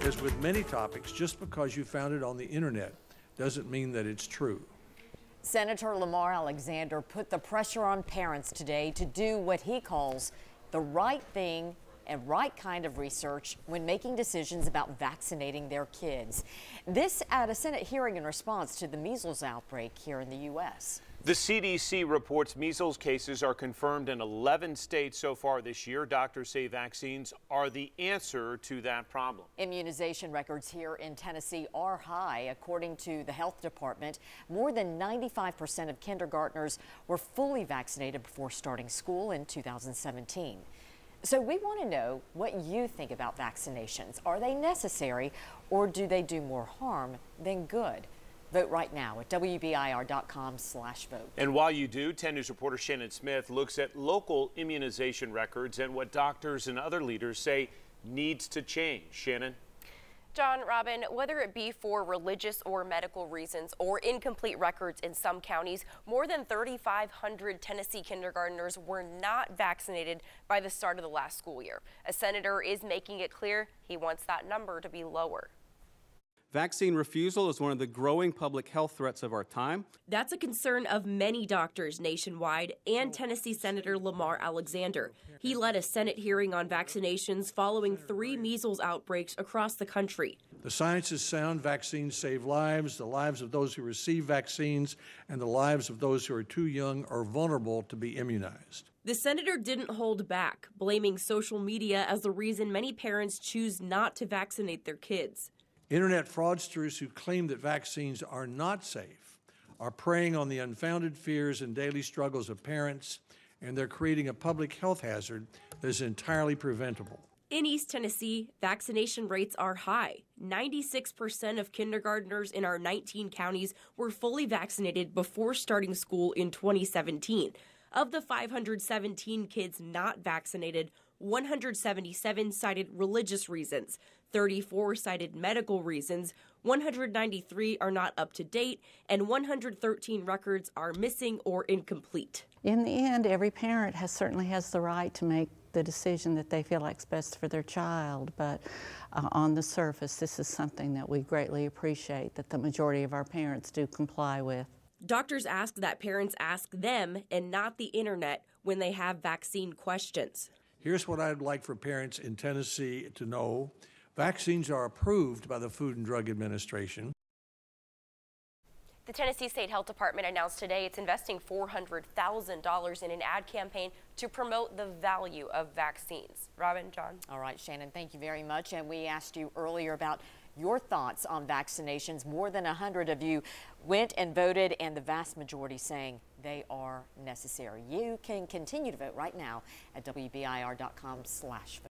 As with many topics, just because you found it on the internet doesn't mean that it's true. Senator Lamar Alexander put the pressure on parents today to do what he calls the right thing and right kind of research when making decisions about vaccinating their kids. This at a Senate hearing in response to the measles outbreak here in the U.S. The CDC reports measles cases are confirmed in 11 states so far this year. Doctors say vaccines are the answer to that problem. Immunization records here in Tennessee are high. According to the health department, more than 95% of kindergartners were fully vaccinated before starting school in 2017. So we want to know what you think about vaccinations. Are they necessary, or do they do more harm than good? Vote right now at WBIR.com/vote. And while you do, 10 News reporter Shannon Smith looks at local immunization records and what doctors and other leaders say needs to change. Shannon? John, Robin, whether it be for religious or medical reasons or incomplete records in some counties, more than 3,500 Tennessee kindergartners were not vaccinated by the start of the last school year. A senator is making it clear he wants that number to be lower. Vaccine refusal is one of the growing public health threats of our time. That's a concern of many doctors nationwide and Tennessee Senator Lamar Alexander. He led a Senate hearing on vaccinations following 3 measles outbreaks across the country. The science is sound. Vaccines save lives, the lives of those who receive vaccines, and the lives of those who are too young or vulnerable to be immunized. The senator didn't hold back, blaming social media as the reason many parents choose not to vaccinate their kids. Internet fraudsters who claim that vaccines are not safe are preying on the unfounded fears and daily struggles of parents, and they're creating a public health hazard that is entirely preventable. In East Tennessee, vaccination rates are high. 96% of kindergartners in our 19 counties were fully vaccinated before starting school in 2017. Of the 517 kids not vaccinated, 177 cited religious reasons, 34 cited medical reasons, 193 are not up to date, and 113 records are missing or incomplete. In the end, every parent certainly has the right to make the decision that they feel like is best for their child, but on the surface, this is something that we greatly appreciate that the majority of our parents do comply with. Doctors ask that parents ask them and not the internet when they have vaccine questions. Here's what I'd like for parents in Tennessee to know. Vaccines are approved by the Food and Drug Administration. The Tennessee State Health Department announced today it's investing $400,000 in an ad campaign to promote the value of vaccines. Robin, John. All right, Shannon, thank you very much. And we asked you earlier about your thoughts on vaccinations. More than 100 of you went and voted, and the vast majority saying they are necessary. You can continue to vote right now at WBIR.com/vote.